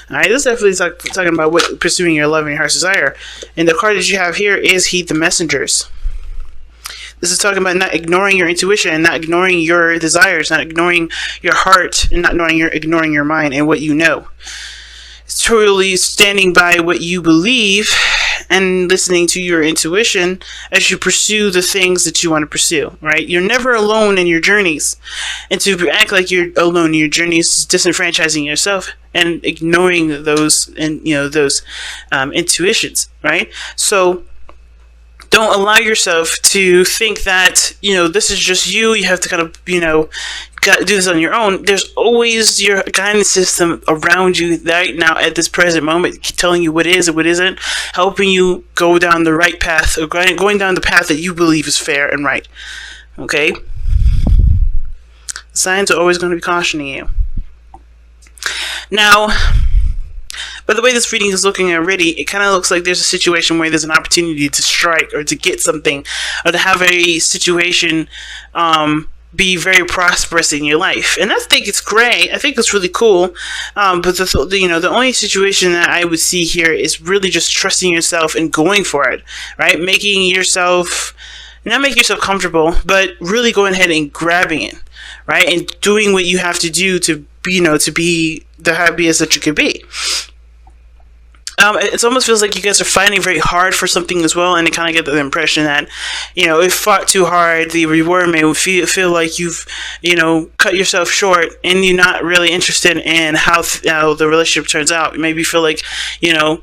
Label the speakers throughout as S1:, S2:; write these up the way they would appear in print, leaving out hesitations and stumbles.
S1: All right, this is definitely talking about what pursuing your love and your heart's desire. And the card that you have here is Heed the Messengers. This is talking about not ignoring your intuition and not ignoring your desires, not ignoring your heart, and not ignoring your mind and what you know. It's truly standing by what you believe and listening to your intuition as you pursue the things that you want to pursue, right? You're never alone in your journeys. And to act like you're alone in your journeys is disenfranchising yourself and ignoring those intuitions, right? So don't allow yourself to think that, this is just you. You have to kind of, got to do this on your own. There's always your guidance system around you right now at this present moment, telling you what is and what isn't, helping you go down the right path, or going down the path that you believe is fair and right. Okay? The signs are always going to be cautioning you. Now, by the way this reading is looking already, it kind of looks like there's a situation where there's an opportunity to strike or to get something or to have a situation be very prosperous in your life. And I think it's great. I think it's really cool. But the only situation that I would see here is really just trusting yourself and going for it, right? Not making yourself comfortable, but really going ahead and grabbing it, right? And doing what you have to do to be the happiest that you can be. It almost feels like you guys are fighting very hard for something as well, and I kind of get the impression that, if fought too hard, the reward may feel like you've, cut yourself short, and you're not really interested in how the relationship turns out. Maybe you feel like, you're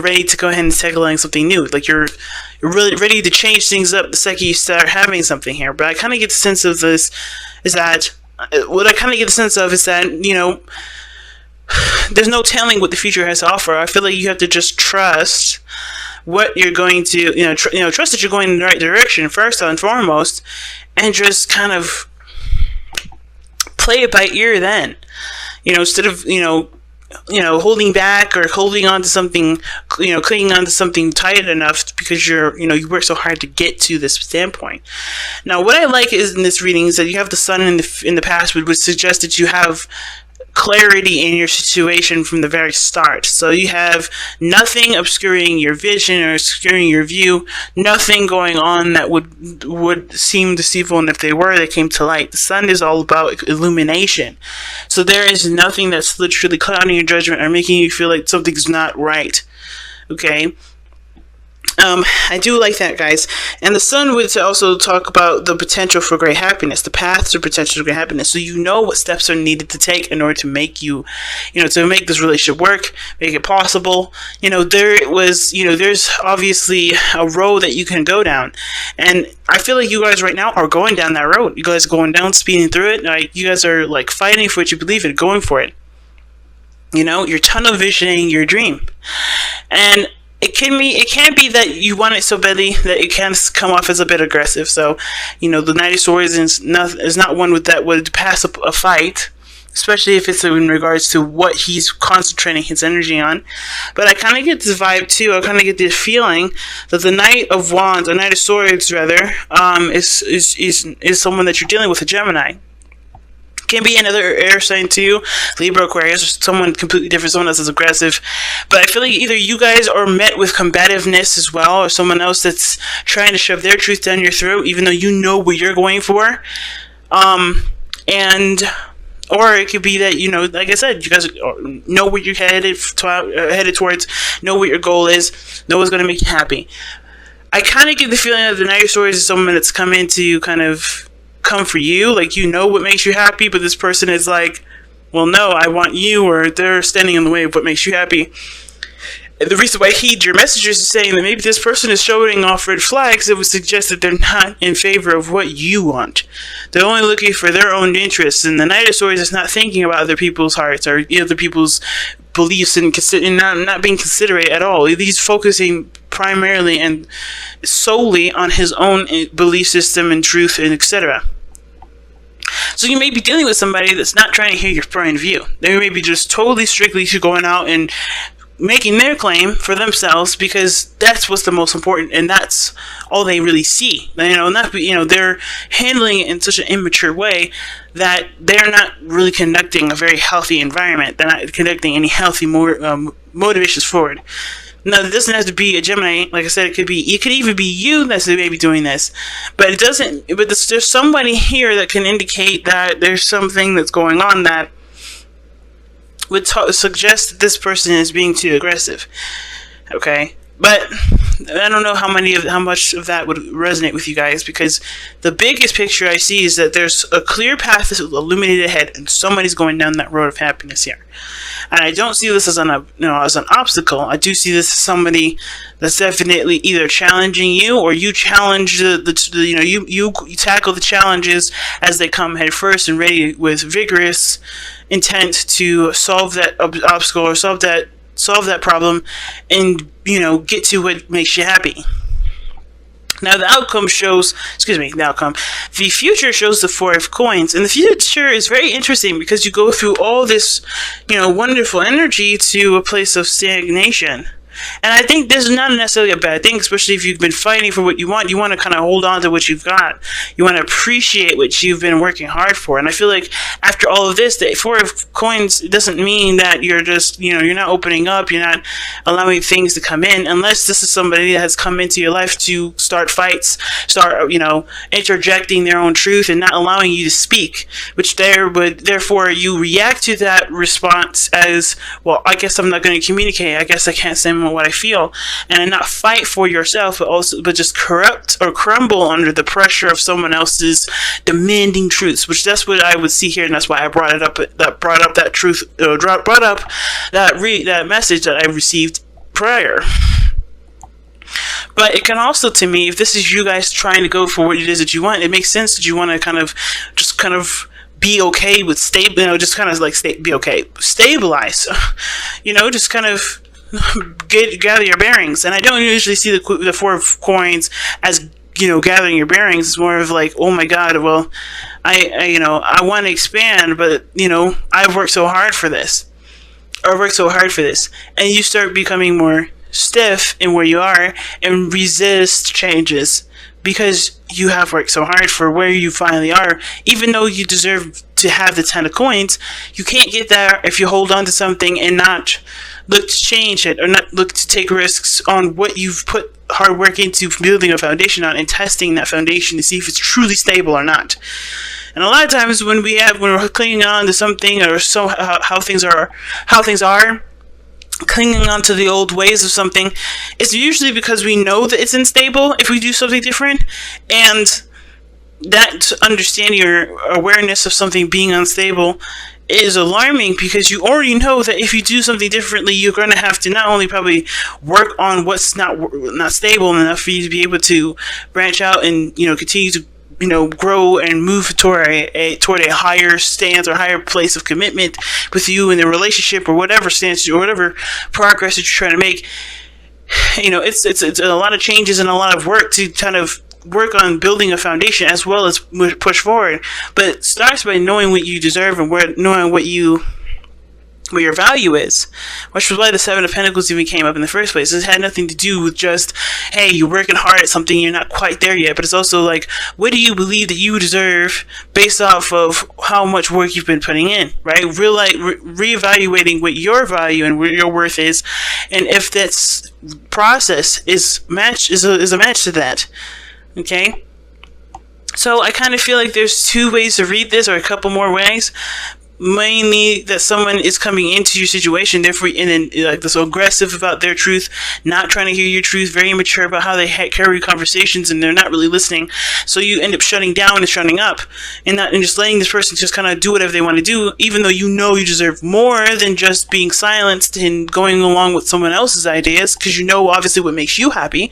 S1: ready to go ahead and tackle on something new. Like you're really ready to change things up the second you start having something here. But I kind of get the sense of this is that there's no telling what the future has to offer. I feel like you have to just trust what you're going to, trust that you're going in the right direction first and foremost, and just kind of play it by ear then. Instead of, holding back or holding on to something, clinging on to something tight enough because you work so hard to get to this standpoint. Now, what I like is in this reading is that you have the sun in the past, which would suggest that you have clarity in your situation from the very start. So you have nothing obscuring your vision or obscuring your view, nothing going on that would seem deceitful, and if they came to light. The sun is all about illumination. So there is nothing that's literally clouding your judgment or making you feel like something's not right. Okay? I do like that, guys. And the sun would also talk about the potential for great happiness, the path to potential for great happiness. So you know what steps are needed to take in order to make to make this relationship work, make it possible. There's obviously a road that you can go down. And I feel like you guys right now are going down that road. You guys are going down, speeding through it. Like, you guys are like fighting for what you believe in, going for it. You're tunnel visioning your dream. And it can be that you want it so badly that it can come off as a bit aggressive. So, the Knight of Swords is not one that would pass a fight, especially if it's in regards to what he's concentrating his energy on. But I kind of get this vibe too. I kind of get this feeling that the Knight of Wands, or Knight of Swords rather, is someone that you're dealing with, a Gemini. Can be another air sign too, Libra, Aquarius, or someone completely different, someone else is aggressive. But I feel like either you guys are met with combativeness as well, or someone else that's trying to shove their truth down your throat, even though you know what you're going for. Or it could be that, like I said, you guys know what you're headed towards, know what your goal is, know what's going to make you happy. I kind of get the feeling that the Knight of Swords is someone that's come in to kind of come for you, like what makes you happy, but this person is like, well, no, I want you, or they're standing in the way of what makes you happy. And the reason why Heed your messengers is saying that maybe this person is showing off red flags, it would suggest that they're not in favor of what you want. They're only looking for their own interests, and the Knight of Swords is not thinking about other people's hearts or other people's beliefs and not being considerate at all. He's focusing primarily and solely on his own belief system and truth and etc. So you may be dealing with somebody that's not trying to hear your point of view. They may be just totally strictly going out and making their claim for themselves, because that's what's the most important, and that's all they really see. They're handling it in such an immature way that they're not really conducting a very healthy environment. They're not conducting any healthy motivations forward. Now, it doesn't have to be a Gemini. Like I said, it could even be you that's maybe doing this, but it doesn't. But there's somebody here that can indicate that there's something that's going on that would suggest that this person is being too aggressive. Okay, but I don't know how much of that would resonate with you guys, because the biggest picture I see is that there's a clear path that's illuminated ahead, and somebody's going down that road of happiness here. And I don't see this as an obstacle. I do see this as somebody that's definitely either challenging you, or you challenge you tackle the challenges as they come head first and ready with vigorous intent to solve that obstacle or solve that problem, and get to what makes you happy. Now the future shows the Four of Coins, and the future is very interesting because you go through all this, wonderful energy to a place of stagnation. And I think this is not necessarily a bad thing, especially if you've been fighting for what you want. You want to kind of hold on to what you've got. You want to appreciate what you've been working hard for. And I feel like after all of this, the Four of Coins doesn't mean that you're just, you're not opening up, you're not allowing things to come in, unless this is somebody that has come into your life to start fights, start, interjecting their own truth and not allowing you to speak, which therefore you react to that response as, well, I guess I'm not going to communicate. I guess I can't say what I feel, and not fight for yourself, but just corrupt or crumble under the pressure of someone else's demanding truths. Which that's what I would see here, and that's why I brought up that message that I received prior. But it can also, to me, if this is you guys trying to go for what it is that you want, it makes sense that you want to kind of be okay with stabilize, just kind of gather your bearings. And I don't usually see the Four of Coins as gathering your bearings. It's more of like, oh my God, well, I want to expand, but I've worked so hard for this, and you start becoming more stiff in where you are and resist changes because you have worked so hard for where you finally are. Even though you deserve to have the 10 of Coins, you can't get there if you hold on to something and not look to change it, or not look to take risks on what you've put hard work into building a foundation on, and testing that foundation to see if it's truly stable or not. And a lot of times when we're clinging on to something, or how things are, clinging on to the old ways of something, it's usually because we know that it's unstable if we do something different. And that understanding or awareness of something being unstable is alarming, because you already know that if you do something differently, you're going to have to not only probably work on what's not stable enough for you to be able to branch out and continue to grow and move toward a higher stance or higher place of commitment with you in the relationship, or whatever stance or whatever progress that you're trying to make. It's a lot of changes and a lot of work to kind of work on building a foundation as well as push forward. But it starts by knowing what you deserve and knowing what your value is, which was why the Seven of Pentacles even came up in the first place. It had nothing to do with just, hey, you're working hard at something, you're not quite there yet, but it's also like, what do you believe that you deserve based off of how much work you've been putting in, right? Reevaluating what your value and what your worth is, and if that process is a match to that. Okay? So I kind of feel like there's two ways to read this, or a couple more ways. Mainly that someone is coming into your situation, therefore, and then like so aggressive about their truth, not trying to hear your truth, very immature about how they carry conversations, and they're not really listening. So you end up shutting down and shutting up, and just letting this person just kind of do whatever they want to do, even though you deserve more than just being silenced and going along with someone else's ideas, because obviously what makes you happy.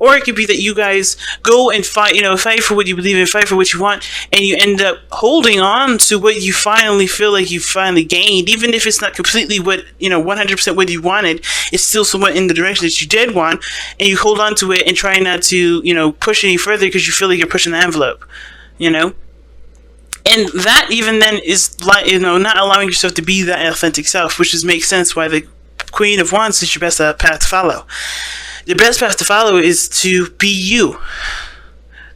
S1: Or it could be that you guys go and fight for what you believe in, fight for what you want, and you end up holding on to what you finally feel like you finally gained, even if it's not completely what 100% what you wanted. It's still somewhat in the direction that you did want, and you hold on to it and try not to push any further because you feel like you're pushing the envelope, and that even then is like not allowing yourself to be that authentic self, which makes sense why the Queen of Wands is your best path to follow. The best path to follow is to be you,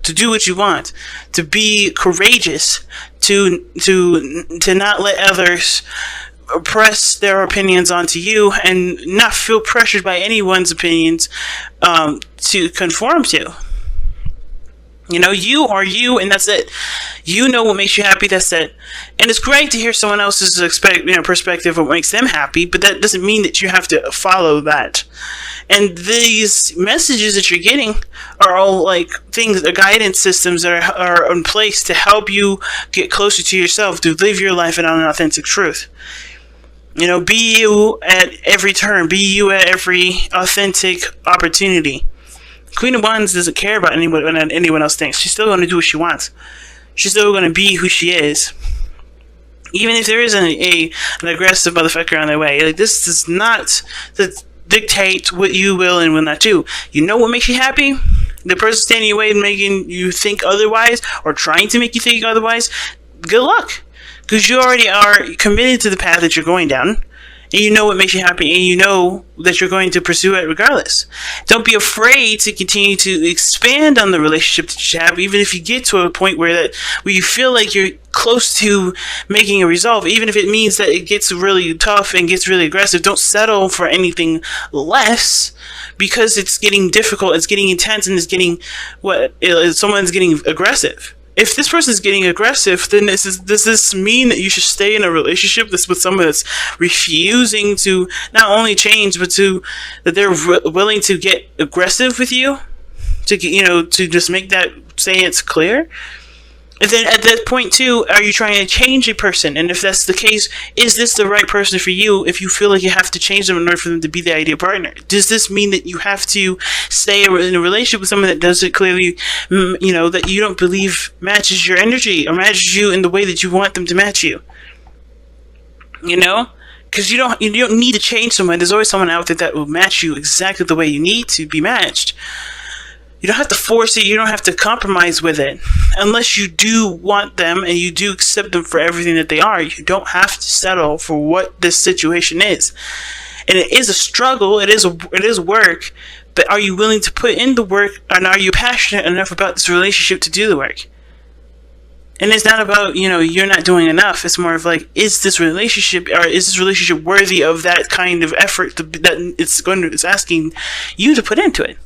S1: to do what you want, to be courageous, to not let others press their opinions onto you, and not feel pressured by anyone's opinions to conform to. You are you, and that's it. You know what makes you happy, that's it. And it's great to hear someone else's perspective of what makes them happy, but that doesn't mean that you have to follow that. And these messages that you're getting are all like things, guidance systems that are in place to help you get closer to yourself, to live your life in an authentic truth. Be you at every turn. Be you at every authentic opportunity. Queen of Wands doesn't care about anyone else thinks. She's still going to do what she wants. She's still going to be who she is. Even if there isn't an aggressive motherfucker on their way. Like, this does not dictate what you will and will not do. You know what makes you happy? The person standing in your way and making you think otherwise, or trying to make you think otherwise, good luck. Because you already are committed to the path that you're going down. And you know what makes you happy, and you know that you're going to pursue it regardless. Don't be afraid to continue to expand on the relationship that you have, even if you get to a point where you feel like you're close to making a resolve, even if it means that it gets really tough and gets really aggressive. Don't settle for anything less, because it's getting difficult, it's getting intense, and it's getting someone's getting aggressive. If this person is getting aggressive, then does this mean that you should stay in a relationship that's with someone that's refusing to not only change, but that they're willing to get aggressive with you, to just make that stance clear? And then at that point too, are you trying to change a person? And if that's the case, is this the right person for you? If you feel like you have to change them in order for them to be the ideal partner, does this mean that you have to stay in a relationship with someone that doesn't clearly, that you don't believe matches your energy or matches you in the way that you want them to match you? Because you don't need to change someone. There's always someone out there that will match you exactly the way you need to be matched. You don't have to force it. You don't have to compromise with it. Unless you do want them and you do accept them for everything that they are, you don't have to settle for what this situation is. And it is a struggle. It is work. But are you willing to put in the work, and are you passionate enough about this relationship to do the work? And it's not about, you're not doing enough. It's more of like, is this relationship worthy of that kind of effort that it's asking you to put into it?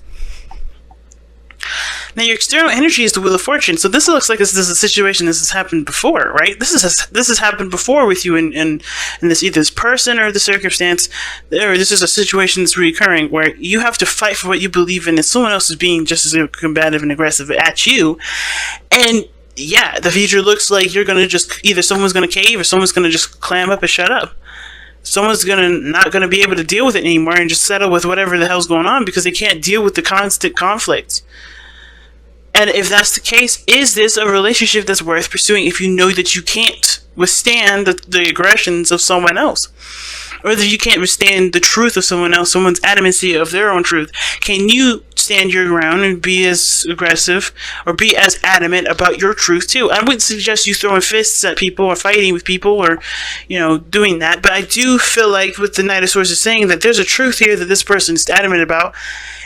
S1: Now, your external energy is the Wheel of Fortune, so this looks like this is a situation this has happened before, right? This has happened before with you in this either this person or the circumstance, or this is a situation that's recurring where you have to fight for what you believe in, and someone else is being just as combative and aggressive at you, and yeah, the future looks like you're gonna just either someone's gonna cave or someone's gonna just clam up and shut up. Someone's not gonna be able to deal with it anymore and just settle with whatever the hell's going on because they can't deal with the constant conflict. And if that's the case, is this a relationship that's worth pursuing if you know that you can't withstand the aggressions of someone else? Or that you can't withstand the truth of someone else, someone's adamancy of their own truth? Can you stand your ground and be as aggressive or be as adamant about your truth too? I wouldn't suggest you throwing fists at people or fighting with people or, doing that. But I do feel like with the Knight of Swords is saying that there's a truth here that this person is adamant about.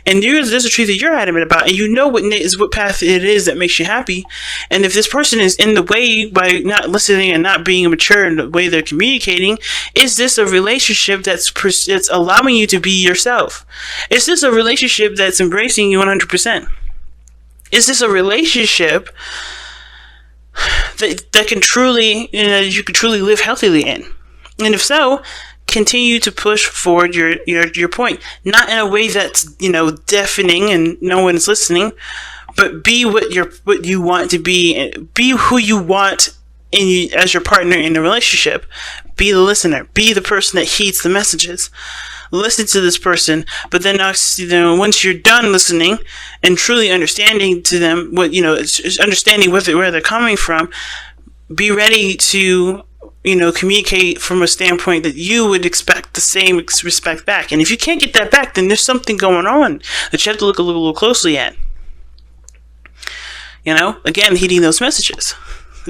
S1: And there's a truth that you're adamant about, and you know what path it is that makes you happy. And if this person is in the way by not listening and not being mature in the way they're communicating, is this a relationship that's allowing you to be yourself? Is this a relationship that's embracing you 100%? Is this a relationship that can truly, you can truly live healthily in? And if so, continue to push forward your point, not in a way that's deafening and no one's listening, but be what you want to be who you want as your partner in the relationship. Be the listener, be the person that heeds the messages. Listen to this person, but then once you're done listening and truly understanding to them understanding where they're coming from, be ready to communicate from a standpoint that you would expect the same respect back. And if you can't get that back, then there's something going on that you have to look a little closely at. Again, heeding those messages.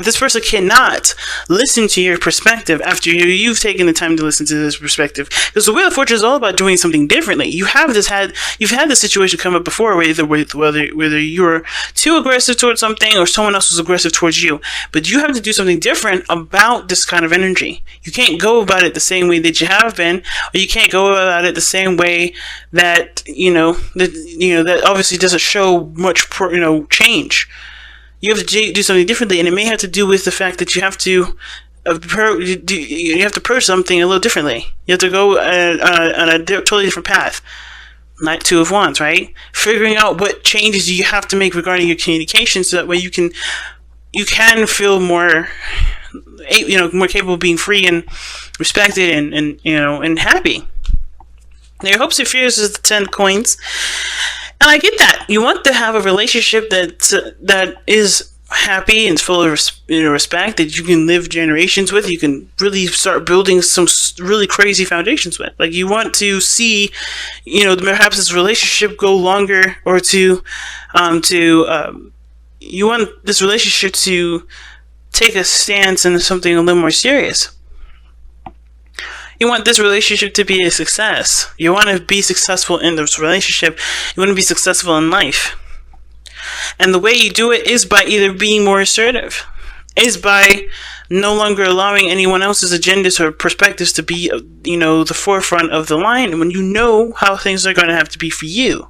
S1: This person cannot listen to your perspective after you've taken the time to listen to this perspective. Because the Wheel of Fortune is all about doing something differently. You've had this situation come up before, whether you were too aggressive towards something or someone else was aggressive towards you. But you have to do something different about this kind of energy. You can't go about it the same way that you have been, or you can't go about it the same way that that obviously doesn't show much change. You have to do something differently, and it may have to do with the fact that you have to approach something a little differently. You have to go on a totally different path. Knight 2 of Wands, right? Figuring out what changes you have to make regarding your communication, so that way you can feel more, more capable of being free and respected and happy. Now, your hopes and fears is the 10 coins. And I get that. You want to have a relationship that is happy and full of respect, that you can live generations with. You can really start building some really crazy foundations with. Like, you want to see, perhaps this relationship go longer, or you want this relationship to take a stance into something a little more serious. You want this relationship to be a success. You want to be successful in this relationship. You want to be successful in life. And the way you do it is by either being more assertive, is by no longer allowing anyone else's agendas or perspectives to be, the forefront of the line, when you know how things are going to have to be for you.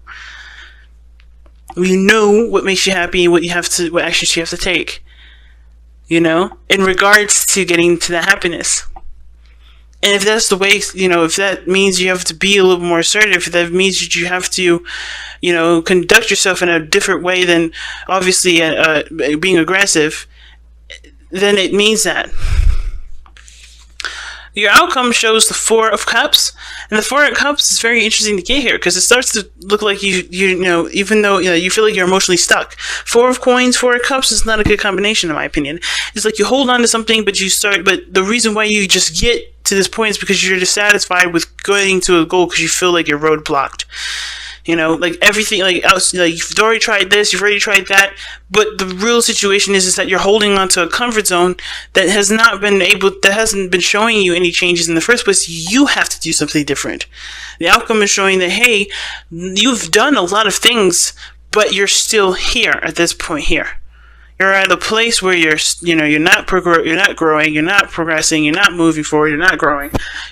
S1: You know what makes you happy and what actions you have to take. In regards to getting to the happiness. And if that's the way, if that means you have to be a little more assertive, if that means that you have to, conduct yourself in a different way than obviously being aggressive, then it means that. Your outcome shows the 4 of Cups, and the 4 of Cups is very interesting to get here, because it starts to look like even though you feel like you're emotionally stuck. 4 of Coins, 4 of Cups is not a good combination in my opinion. It's like you hold on to something, but the reason why you just get to this point is because you're dissatisfied with going to a goal, because you feel like you're roadblocked. Everything, you've already tried this, you've already tried that, but the real situation is that you're holding on to a comfort zone that hasn't been showing you any changes in the first place. You have to do something different. The outcome is showing that, hey, you've done a lot of things, but you're still here at this point here. You're at a place where you're not growing, you're not progressing, you're not moving forward, you're not growing.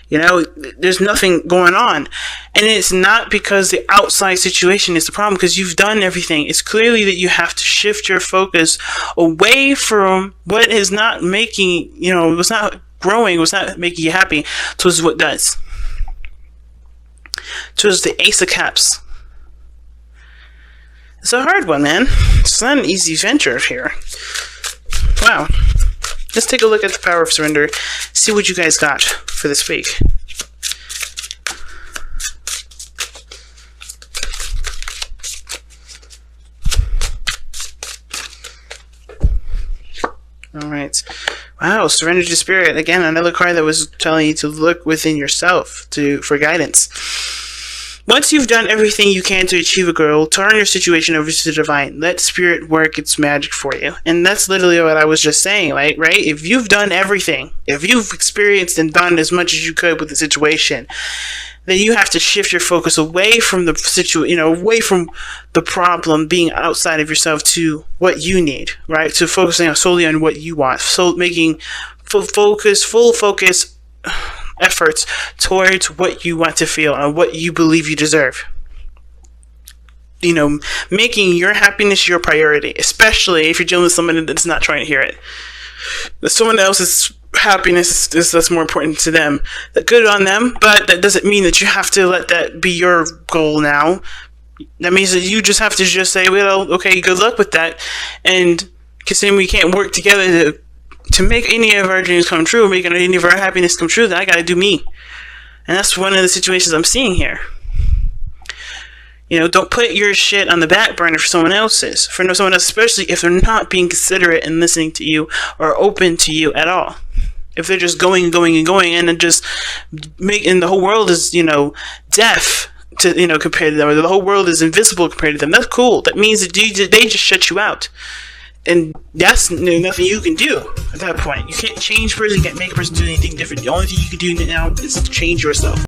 S1: There's nothing going on. And it's not because the outside situation is the problem, because you've done everything. It's clearly that you have to shift your focus away from what is not making, what's not growing, what's not making you happy, towards what does. Towards the Ace of Cups. It's a hard one, man. It's not an easy venture here. Wow. Let's take a look at the Power of Surrender. See what you guys got for this week. Alright. Wow, Surrender to Spirit. Again, another card that was telling you to look within yourself for guidance. Once you've done everything you can to achieve a goal, turn your situation over to the divine. Let Spirit work its magic for you. And that's literally what I was just saying, right? If you've done everything, if you've experienced and done as much as you could with the situation, then you have to shift your focus away from the away from the problem being outside of yourself to what you need, right? To focusing solely on what you want. So making full focus efforts towards what you want to feel and what you believe you deserve. Making your happiness your priority, especially if you're dealing with someone that's not trying to hear it. That someone else's happiness that's more important to them. That good on them, but that doesn't mean that you have to let that be your goal now. That means that you just have to just say, well, okay, good luck with that. And considering we can't work together to make any of our dreams come true, make any of our happiness come true, then I gotta do me. And that's one of the situations I'm seeing here. Don't put your shit on the back burner for someone else's. For someone else, especially if they're not being considerate and listening to you or open to you at all. If they're just going and then just making the whole world is, deaf to, compared to them, or the whole world is invisible compared to them. That's cool. That means that they just shut you out. and that's nothing you can do at that point. You can't change a person, you can't make a person do anything different. The only thing you can do now is to change yourself.